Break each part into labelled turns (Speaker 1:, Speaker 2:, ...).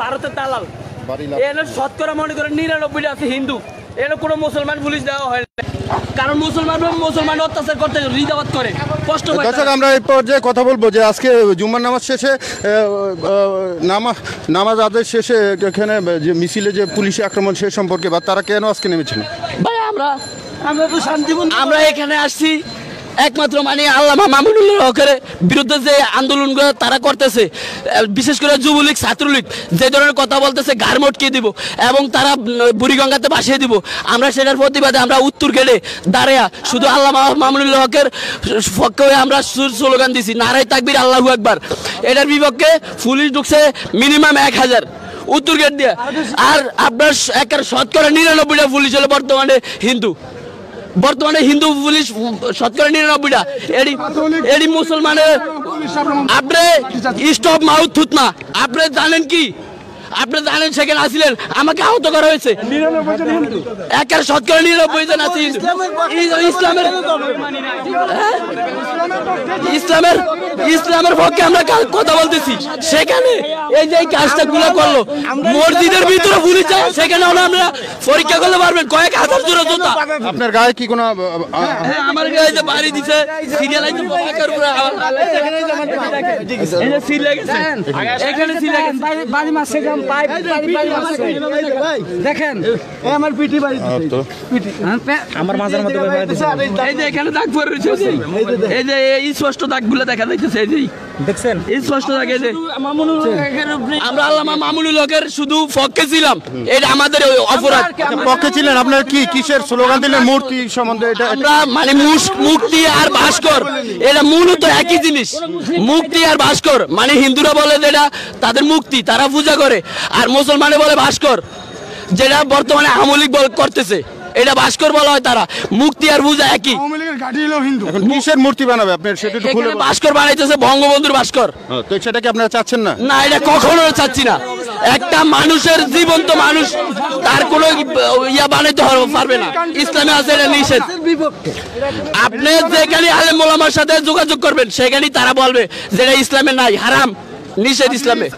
Speaker 1: ভারতের দালাল শতকরা মনে করেন 99 আছে হিন্দু, এটা কোনো মুসলমান পুলিশ দেওয়া হয় না, কারণ মুসলমান অত্যাচার করতে হৃদাবাদ করে কষ্ট পায়।
Speaker 2: দর্শক, আমরা এই পর্যায়ে কথা বলবো যে আজকে জুম্মার নামাজ শেষে নামাজ আদায় শেষে এখানে যে মিছিলে যে পুলিশি আক্রমণ সে সম্পর্কে বা তারা কেন আজকে নেমেছেন?
Speaker 1: ভাই আমরা তো শান্তিপূর্ণ, আমরা এখানে আসছি একমাত্র মানে আল্লামা মামুনুল হকের বিরুদ্ধে যে আন্দোলনগুলো তারা করতেছে, বিশেষ করে যুবলীগ ছাত্রলীগ যে ধরনের কথা বলতেছে ঘাড় মটকে দিব এবং তারা বুড়িগঙ্গাতে ভাসিয়ে দিব, আমরা সেটার প্রতিবাদে আমরা উত্তর গেটে দাঁড়িয়ে শুধু আল্লামা মামুনুল হকের পক্ষে আমরা স্লোগান দিছি, নারায়ে তাকবীর আল্লাহু আকবার। এটার বিপক্ষে পুলিশ ঢুকছে মিনিমাম 1000 উত্তর গেট দিয়ে, আর আপনার শতকরা 99টা পুলিশ হলো বর্তমানে হিন্দু পুলিশ, শতকরা 99টা এডি মুসলমানের। আপনি স্টপ মাউথ থুতনা, আপনি জানেন কি? আপনি জানেন সেখানে আসছিলেন, আমাকে আহত করা হয়েছে, শতকরা 99 জন আছে ইসলামের পক্ষে আমরা কথা বলতেছি। সেখানে এই যে কাজটা গুলো করলো, মসজিদের ভিতরে পুলিশ যায়, সেখানে আমরা পরীক্ষা করতে পারবেন কয়েক হাজার জোড়া জুতা।
Speaker 2: আপনার গায়ে কি কোনো?
Speaker 1: আমার গায়ে যে বাড়ি দিছে, সিরিয়াল আছে এখানে বাড়ি মাসে দেখেন আমার পিঠি বাড়ি আমার মাঝের মধ্যে এই যে এখানে দাগ পড়ে রয়েছে, এই যে এই স্পষ্ট দাগগুলো দেখা যাইতেছে, এই যে দেখছেন স্পষ্ট দাগ। এই যে আমরা আল্লামা মামুনুল হকের শুধু পক্ষে ছিলাম, এটা আমাদের অপরাধ।
Speaker 2: পক্ষে ছিলেন আপনার কি কিসের স্লোগান দিলেন? মূর্তি সম্বন্ধে? এটা
Speaker 1: আমরা মানে মুক্তি আর ভাস্কর, এটা মূলত একই জিনিস। মুক্তি আর ভাস্কর মানে হিন্দুরা বলে যেটা তাদের মুক্তি, তারা পূজা করে, আর মুসলমানে বলে ভাস্কর, যেটা বর্তমানে আমলিক করতেছে, এটা ভাস্কর বলা হয়। তারা মুক্তি আর পূজা একই।
Speaker 2: এখন কিসের মূর্তি বানাবে আপনার সেটা একটু খুলে?
Speaker 1: ভাস্কর বানাইতেছে, বঙ্গবন্ধুর ভাস্কর।
Speaker 2: তো সেটা কি আপনারা চাচ্ছেন না?
Speaker 1: না, এটা কখনো চাচ্ছি না। একটা মানুষের জীবন্ত মানুষ তার কোনো ইয়া বানাইতে পারবে না, ইসলামে আছে এটা নিষেধ। আপনি যেখানে আলেম ওলামার সাথে যোগাযোগ করবেন সেখানেই তারা বলবে যেটা ইসলামে নাই, হারাম, নিষেধ ইসলামে।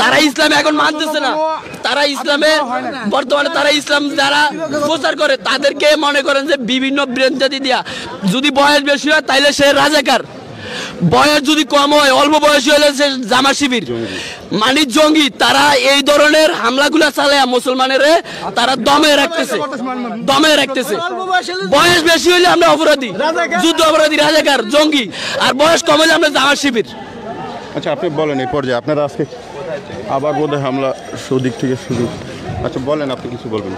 Speaker 1: তারা ইসলামে এখন মানতেছে না, তারা ইসলামে বর্তমানে তারা ইসলাম যারা প্রচার করে তাদেরকে মনে করেন যে বিভিন্ন ব্রেনজাতি দিয়া, যদি বয়স বেশি হয় তাইলে সে রাজাকার, বয়স যদি কম হয় অল্প বয়সী হলে সে জামা শিবির মানে জঙ্গি। তারা এই ধরনের হামলাগুলা চালায় মুসলমানের তারা দমে রাখতেছে। বয়স বেশি হলে আমরা অপরাধী, যুদ্ধ অপরাধী, রাজাকার, জঙ্গি, আর বয়স কম হলে আমরা জামা শিবির।
Speaker 2: আচ্ছা, আপনি বলেন এই পর্যায়ে আপনারা আজকে আবার বোধহয় হামলা সুদিক থেকে শুরু। আচ্ছা বলেন, আপনি কিছু বলবেন?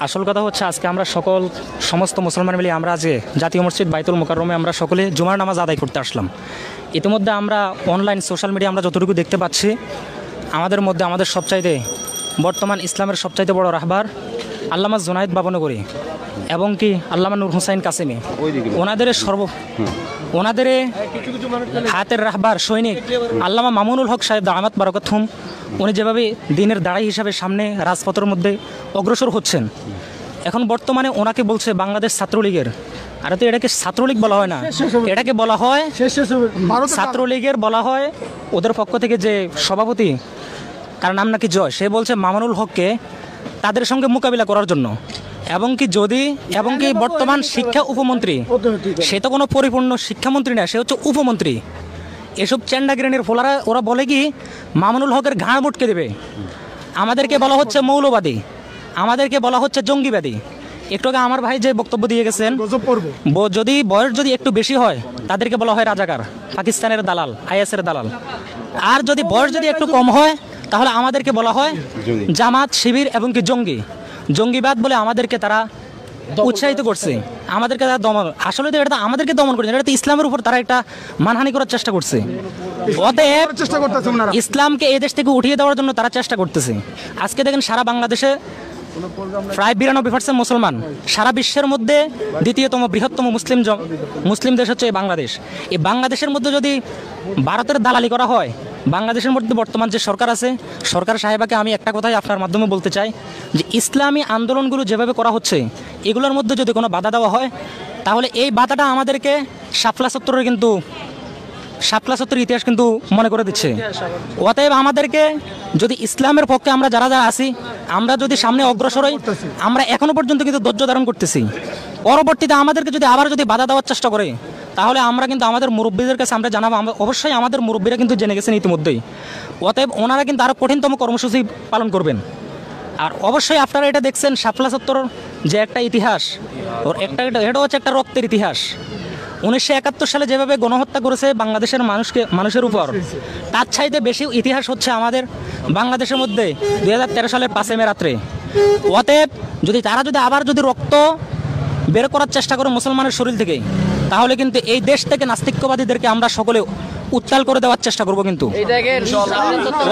Speaker 3: আসল কথা হচ্ছে আজকে আমরা সমস্ত মুসলমান মিলে আমরা আজকে জাতীয় মসজিদ বাইতুল মুকাররমে আমরা সকলে জুমার নামাজ আদায় করতে আসলাম। ইতিমধ্যে আমরা অনলাইন সোশ্যাল মিডিয়া আমরা যতটুকু দেখতে পাচ্ছি, আমাদের মধ্যে আমাদের সবচাইতে বর্তমান ইসলামের সবচাইতে বড় রাহবার আল্লামা জুনায়েদ বাবনগরী এবং কি আল্লামা নূর হুসাইন কাসেমি, ওনাদের হাতের রাহবার সৈনিক আল্লামা মামুনুল হক সাহেব দামাত বারাকাতুহুম, উনি যেভাবে দিনের দাঁড়াই হিসাবে সামনে রাজপথের মধ্যে অগ্রসর হচ্ছেন, এখন বর্তমানে ওনাকে বলছে বাংলাদেশ ছাত্রলীগের। আর তো এটাকে ছাত্রলীগ বলা হয় না, এটাকে বলা হয় ছাত্রলীগের বলা হয় ওদের পক্ষ থেকে যে সভাপতি, তার নাম নাকি জয়, সে বলছে মামুনুল হককে তাদের সঙ্গে মোকাবিলা করার জন্য। এবং কি বর্তমান শিক্ষা উপমন্ত্রী, সে তো কোনো পরিপূর্ণ শিক্ষামন্ত্রী না, সে হচ্ছে উপমন্ত্রী। এসব চ্যান্ডাগ্রেনের ফোলারা ওরা বলে কি মামুনুল হকের ঘাড় মুটকে দেবে। আমাদেরকে বলা হচ্ছে মৌলবাদী, আমাদেরকে বলা হচ্ছে জঙ্গিবাদী। একটু আগে আমার ভাই যে বক্তব্য দিয়ে গেছেন, যদি বয়স যদি একটু বেশি হয় তাদেরকে বলা হয় রাজাকার, পাকিস্তানের দালাল, আইএসের দালাল। আর যদি বয়স যদি একটু কম হয় তাহলে আমাদেরকে বলা হয় জামাত, শিবির এবং কি জঙ্গিবাদ বলে আমাদেরকে তারা উৎসাহিত করছে, আমাদেরকে তারা দমন। আসলে তো এটা আমাদেরকে দমন করছে, এটা তো ইসলামের উপর তারা একটা মানহানি করার চেষ্টা করছে। অতএব ইসলামকে এই দেশ থেকে উঠিয়ে দেওয়ার জন্য তারা চেষ্টা করতেছে। আজকে দেখেন সারা বাংলাদেশে প্রায় 92% মুসলমান, সারা বিশ্বের মধ্যে দ্বিতীয়তম বৃহত্তম মুসলিম দেশ হচ্ছে বাংলাদেশ। এই বাংলাদেশের মধ্যে যদি ভারতের দালালি করা হয়, বাংলাদেশের মধ্যে বর্তমান যে সরকার আছে, সরকার সাহেবাকে আমি একটা কথাই আপনার মাধ্যমে বলতে চাই যে ইসলামী আন্দোলনগুলো যেভাবে করা হচ্ছে এগুলোর মধ্যে যদি কোনো বাধা দেওয়া হয় তাহলে এই বাধাটা আমাদেরকে শাপলা চত্বরের ইতিহাস কিন্তু মনে করে দিচ্ছে। অতএব আমাদেরকে যদি ইসলামের পক্ষে আমরা যারা যারা আছি, আমরা যদি সামনে অগ্রসর হই, আমরা এখনো পর্যন্ত কিন্তু ধৈর্য ধারণ করতেছি। পরবর্তীতে আমাদেরকে যদি আবার যদি বাধা দেওয়ার চেষ্টা করে তাহলে আমরা কিন্তু আমাদের মুরব্বীদের কাছে আমরা জানাবো। অবশ্যই আমাদের মুরব্বীরা কিন্তু জেনে গেছেন ইতিমধ্যেই। অতএব ওনারা কিন্তু আরও কঠিনতম কর্মসূচি পালন করবেন। আর অবশ্যই আপনারা এটা দেখছেন শাপলা চত্বর যে একটা ইতিহাস, এটা হচ্ছে একটা রক্তের ইতিহাস। 1971 সালে যেভাবে গণহত্যা করেছে বাংলাদেশের মানুষের উপর, তার চাইতে বেশি ইতিহাস হচ্ছে আমাদের বাংলাদেশের মধ্যে 2013 সালের 5 মে রাত্রে। অতএব তারা যদি আবার রক্ত বের করার চেষ্টা করে মুসলমানের শরীর থেকে, তাহলে কিন্তু এই দেশ থেকে নাস্তিক্যবাদীদেরকে আমরা সকলে উত্তাল করে দেওয়ার চেষ্টা করব। কিন্তু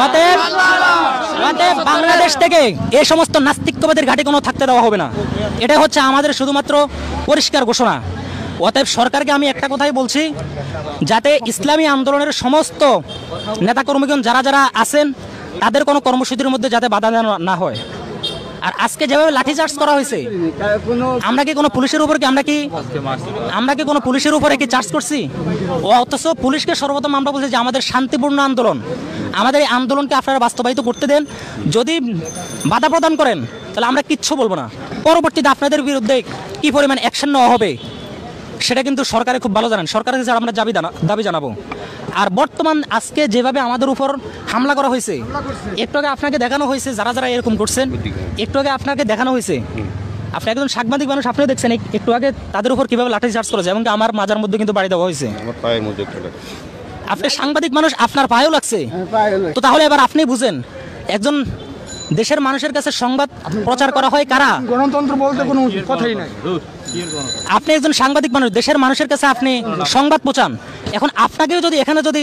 Speaker 3: অতএব বাংলাদেশ থেকে এই সমস্ত নাস্তিক্যবাদের ঘাঁটি কোনো থাকতে দেওয়া হবে না। এটা হচ্ছে আমাদের শুধুমাত্র পরিষ্কার ঘোষণা। অতএব সরকারকে আমি একটা কথাই বলছি, যাতে ইসলামী আন্দোলনের সমস্ত নেতাকর্মীগণ যারা যারা আছেন তাদের কোনো কর্মসূচির মধ্যে যাতে বাধা না হয়। আর আজকে যেভাবে লাঠিচার্জ করা হয়েছে, আমরা কি কোনো পুলিশের উপর কোনো পুলিশের উপরে কি চার্জ করছি? অথচ পুলিশকে সর্বপ্রথম আমরা বলছি যে আমাদের শান্তিপূর্ণ আন্দোলন, আমাদের এই আন্দোলনকে আপনারা বাস্তবায়িত করতে দেন। যদি বাধা প্রদান করেন তাহলে আমরা কিচ্ছু বলবো না। পরবর্তীতে আপনাদের বিরুদ্ধে কি পরিমাণ অ্যাকশন নেওয়া হবে সেটা কিন্তু সরকারে খুব ভালো জানেন। সরকারের কাছে আমরা দাবি জানাবো। আর বর্তমান আজকে যেভাবে আমাদের উপর হামলা করা হয়েছে, একটু আগে আপনাকে দেখানো হয়েছে যারা যারা এরকম করছেন, একটু আগে আপনাকে দেখানো হয়েছে, আপনি একজন সাংবাদিক মানুষ, আপনিও দেখছেন একটু আগে তাদের উপর কীভাবে লাঠি চার্জ করেছে, এবং আমার মাজার মধ্যে কিন্তু বাড়ি দেওয়া হয়েছে। আপনি সাংবাদিক মানুষ, আপনার পায়েও লাগছে, তো তাহলে এবার আপনি বুঝেন একজন দেশের মানুষের কাছে সংবাদ প্রচার করা হয় কারা?
Speaker 4: গণতন্ত্র বলতে কোনো কথাই নাই।
Speaker 3: আপনি একজন সাংবাদিক মানুষ, দেশের মানুষের কাছে আপনি সংবাদ পৌঁছান। এখন আপনাকেও যদি এখানে যদি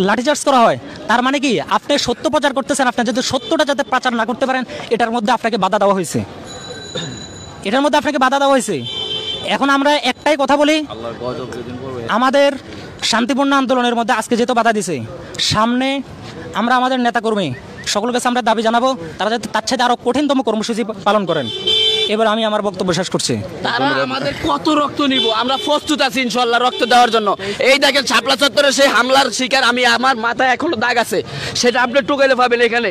Speaker 3: লাঠিচার্জ করা হয়, তার মানে কি আপনি সত্য প্রচার করতেছেন। আপনি যদি সত্যটা যাতে প্রচার না করতে পারেন, এটার মধ্যে আপনাকে বাধা দেওয়া হয়েছে। এখন আমরা একটাই কথা বলি, আমাদের শান্তিপূর্ণ আন্দোলনের মধ্যে আজকে যেহেতু বাধা দিছে, সামনে আমরা আমাদের নেতাকর্মী সকলের কাছে আমরা দাবি জানাবো তারা যাতে তার সাথে আরো কঠিনতম কর্মসূচি পালন করেন। এবার আমি আমার বক্তব্য শেষ করছি।
Speaker 1: তারা আমাদের কত রক্ত নিব, আমরা প্রস্তুত আছি ইনশাআল্লাহ রক্ত দেওয়ার জন্য। এই দেখেন শাপলা চত্বরে সেই হামলার শিকার আমি, আমার মাথায় এখনো দাগ আছে, সেটা আপনি টুকাইলে পাবেন এখানে।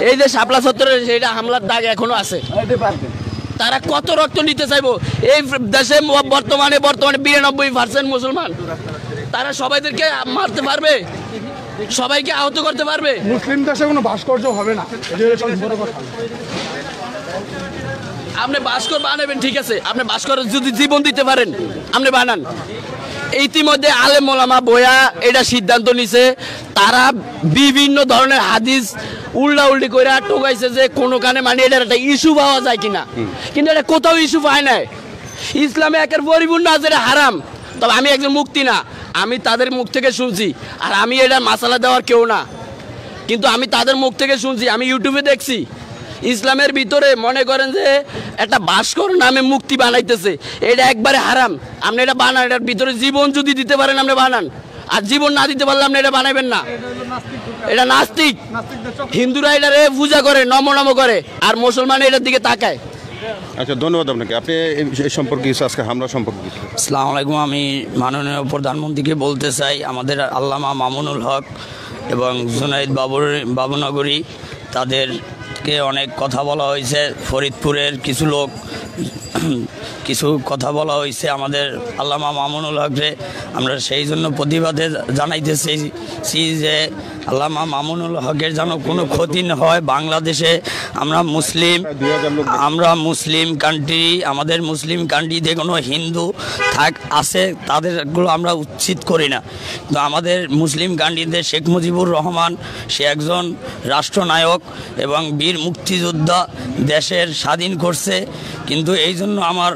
Speaker 1: এই যে শাপলা চত্বরে সেটা হামলার দাগ এখনো আছে। তারা কত রক্ত নিতে চাইবো? এই দেশে বর্তমানে 92% মুসলমান, তারা সবাইদেরকে মারতে পারবে, সবাইকে আহত করতে পারবে?
Speaker 4: মুসলিম দেশে কোনো ভাস্কর্য হবে না।
Speaker 1: আপনি ভাস্কর বানাবেন, ঠিক আছে, আপনি ভাস্কর যদি জীবন দিতে পারেন আপনি বানান। ইতিমধ্যে আলেম ওলামা বয়া এটা সিদ্ধান্ত নিছে, তারা বিভিন্ন ধরনের হাদিস উল্টি করে টোকাইছে যে কোনো কানে মানে এটার একটা ইস্যু পাওয়া যায় কিনা, কিন্তু এটা কোথাও ইস্যু পায় নাই। ইসলামে একের পরিপূর্ণ আছে, এটা হারাম। তবে আমি একজন মুক্তি না, আমি তাদের মুখ থেকে শুনছি, আর আমি এটা মাসালা দেওয়ার কেউ না, কিন্তু আমি তাদের মুখ থেকে শুনছি, আমি ইউটিউবে দেখছি। ইসলামের ভিতরে মনে করেন যে একটা ভাস্কর নামে মুক্তি বানাইতেছে, এটা একবারে হারাম। আপনি এটা বানান, এটার ভিতরে জীবন যদি দিতে পারেন আপনি বানান, আর জীবন না দিতে পারলে আপনি এটা বানাবেন না। এটা নাস্তিক। হিন্দুরা এটারে পূজা করে, নম করে, আর মুসলমান এটার দিকে তাকায়।
Speaker 2: আচ্ছা, ধন্যবাদ আপনাকে। আপনি এই সম্পর্কে আজকে হামলা সম্পর্কে?
Speaker 5: আসসালামু আলাইকুম। আমি মাননীয় প্রধানমন্ত্রীকে বলতে চাই, আমাদের আল্লামা মামুনুল হক এবং জুনাইদ বাবুনগরী তাদেরকে অনেক কথা বলা হয়েছে, ফরিদপুরের কিছু কথা বলা হয়েছে আমাদের আল্লামা মামুনুল হকরে। আমরা সেই জন্য প্রতিবাদে জানাইতে চাইছি যে আল্লামা মামুনুল হকের যেন কোনো ক্ষতি না হয়। বাংলাদেশে আমরা মুসলিম কান্ট্রি, আমাদের মুসলিম কান্ট্রিতে কোনো হিন্দু আছে তাদেরগুলো আমরা উচ্ছেদ করি না, কিন্তু আমাদের মুসলিম কান্ট্রিতে শেখ মুজিবুর রহমান সে একজন রাষ্ট্রনায়ক এবং বীর মুক্তিযোদ্ধা, দেশের স্বাধীন করছে। কিন্তু এই জন্য আমার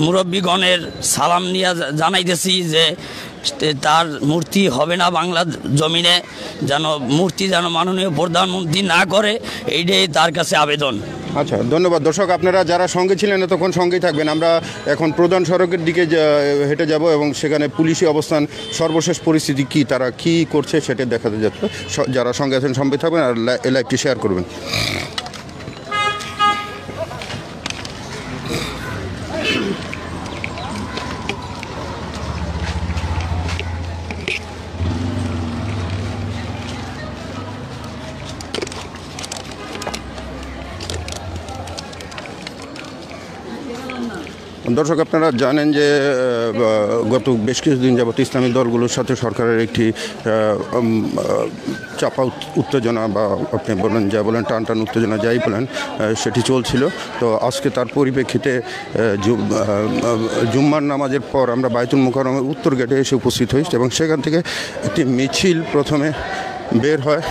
Speaker 5: মুরব্বীগণের সালাম নিয়ে জানাইতেছি যে তার মূর্তি হবে না বাংলা জমিনে, যেন মূর্তি যেন মাননীয় প্রধানমন্ত্রী না করে, এইটাই তার কাছে আবেদন।
Speaker 2: আচ্ছা, ধন্যবাদ। দর্শক, আপনারা যারা সঙ্গে ছিলেন এতক্ষণ সঙ্গেই থাকবেন। আমরা এখন প্রধান সড়কের দিকে হেঁটে যাব এবং সেখানে পুলিশি অবস্থান, সর্বশেষ পরিস্থিতি কি, তারা কি করছে সেটা দেখাতে যাচ্ছে। যারা সঙ্গে আছেন সঙ্গে থাকবেন আর লাইভটি শেয়ার করবেন। দর্শক, আপনারা জানেন যে গত বেশ কিছুদিন যাবত ইসলামী দলগুলোর সাথে সরকারের একটি চাপা উত্তেজনা, বা আপনি বলেন যা বলেন টান টান উত্তেজনা যাই বলেন, সেটি চলছিল। তো আজকে তার পরিপ্রেক্ষিতে জুম্মার নামাজের পর আমরা বায়তুল মুকাররমের উত্তর গেটে এসে উপস্থিত হই এবং সেখান থেকে একটি মিছিল প্রথমে বের হয়।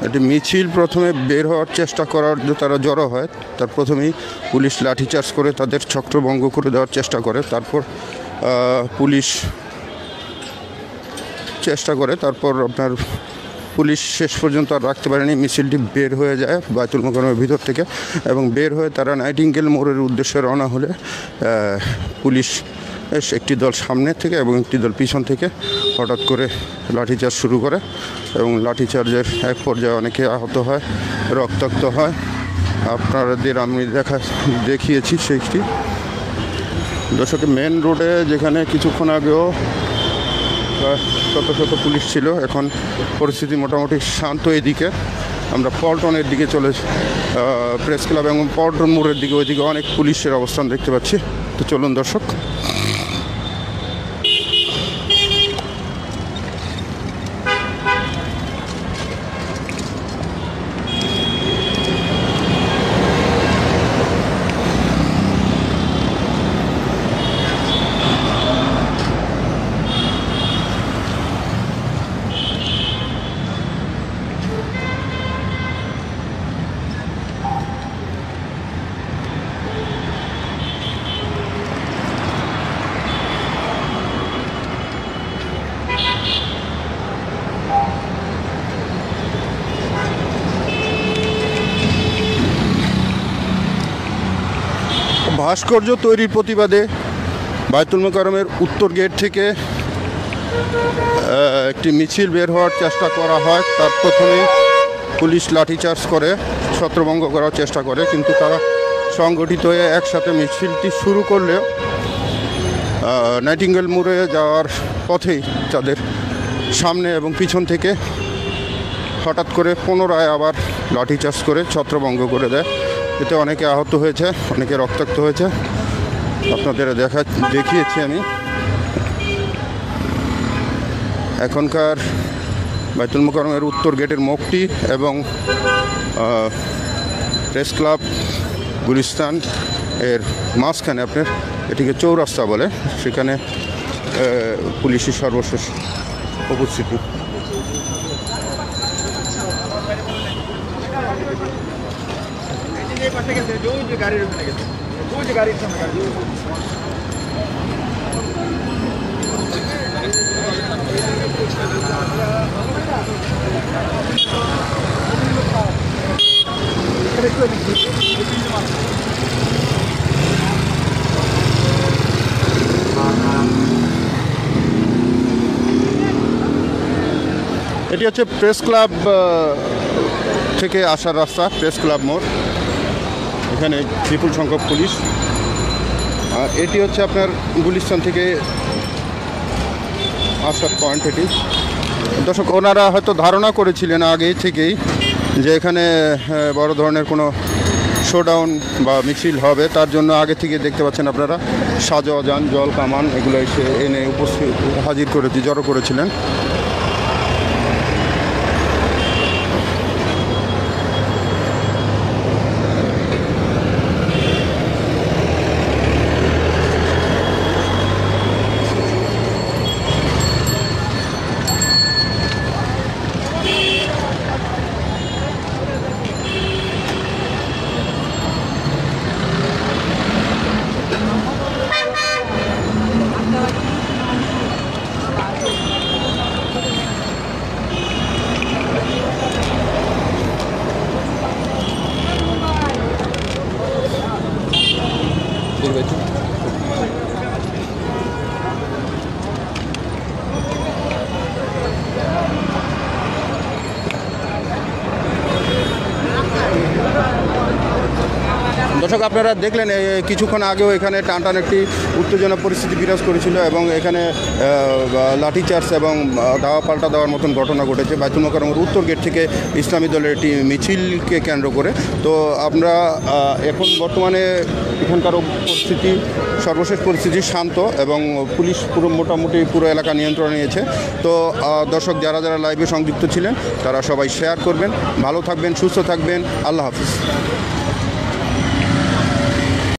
Speaker 2: একটি মিছিল প্রথমে বের হওয়ার চেষ্টা করার যে তারা জড়ো হয়, তার প্রথমেই পুলিশ লাঠিচার্জ করে তাদের ছত্রভঙ্গ করে দেওয়ার চেষ্টা করে। তারপর পুলিশ চেষ্টা করে, তারপর আপনার পুলিশ শেষ পর্যন্ত আর রাখতে পারেনি, মিছিলটি বের হয়ে যায় বায়তুল মুকাররমের ভিতর থেকে এবং বের হয়ে তারা নাইটিঙ্গেল মোড়ের উদ্দেশ্যে রওনা হলে পুলিশ একটি দল সামনে থেকে এবং একটি দল পিছন থেকে হঠাৎ করে লাঠিচার্জ শুরু করে এবং লাঠিচার্জের এক পর্যায়ে অনেকে আহত হয়, রক্তাক্ত হয়। আপনাদের আমি দেখিয়েছি সেইটি। দর্শক, মেন রোডে যেখানে কিছুক্ষণ আগেও শত শত পুলিশ ছিল, এখন পরিস্থিতি মোটামুটি শান্ত। এদিকে আমরা পল্টনের দিকে চলে, প্রেস ক্লাব এবং পল্টন মোড়ের দিকে, ওইদিকে অনেক পুলিশের অবস্থান দেখতে পাচ্ছি। তো চলুন দর্শক। ভাস্কর্য তৈরির প্রতিবাদে বায়তুল মুকাররমের উত্তর গেট থেকে একটি মিছিল বের হওয়ার চেষ্টা করা হয়। তার প্রথমেই পুলিশ লাঠিচার্জ করে, ছত্রভঙ্গ করার চেষ্টা করে, কিন্তু তারা সংগঠিত হয়ে একসাথে মিছিলটি শুরু করলেও নাইটিঙ্গেল মোড়ে যাওয়ার পথেই তাদের সামনে এবং পিছন থেকে হঠাৎ করে পুনরায় আবার লাঠিচার্জ করে ছত্রভঙ্গ করে দেয়। এতে অনেকে আহত হয়েছে, অনেকে রক্তাক্ত হয়েছে। আপনাদের দেখিয়েছি আমি। এখনকার বায়তুল মুকাররমের উত্তর গেটের মুখটি এবং প্রেস ক্লাব গুলিস্তান এর মাঝখানে, আপনার এটিকে চৌরাস্তা বলে, সেখানে পুলিশের সর্বশেষ উপস্থিতি। এটি হচ্ছে প্রেস ক্লাব থেকে আসার রাস্তা, প্রেস ক্লাব মোড়। এখানে বিপুল সংখ্যক পুলিশ। এটি হচ্ছে আপনার গুলিস্তান থেকে আসার পয়েন্ট। এটি দর্শক, ওনারা হয়তো ধারণা করেছিলেন আগে থেকেই যে এখানে বড় ধরনের কোনো শোডাউন বা মিছিল হবে, তার জন্য আগে থেকে দেখতে পাচ্ছেন আপনারা সাজোয়া যান, জল কামান এগুলো এসে এনে উপস্থিত হাজির জড়ো করেছিলেন। বাইতুল। দর্শক আপনারা দেখলেন কিছুক্ষণ আগেও এখানে টানটান একটি উত্তেজনা পরিস্থিতি বিরাজ করেছিল এবং এখানে লাঠিচার্জ এবং দাওয়া পাল্টা দেওয়ার মতন ঘটনা ঘটেছে বাইতুল মোকাররমের উত্তর গেট থেকে ইসলামী দলের একটি মিছিলকে কেন্দ্র করে। তো আমরা এখন বর্তমানে এখানকার পরিস্থিতি সর্বশেষ পরিস্থিতি শান্ত এবং পুলিশ মোটামুটি পুরো এলাকা নিয়ন্ত্রণে নিয়েছে। তো দর্শক যারা যারা লাইভে সংযুক্ত ছিলেন তারা সবাই শেয়ার করবেন, ভালো থাকবেন, সুস্থ থাকবেন, আল্লাহ হাফিজ।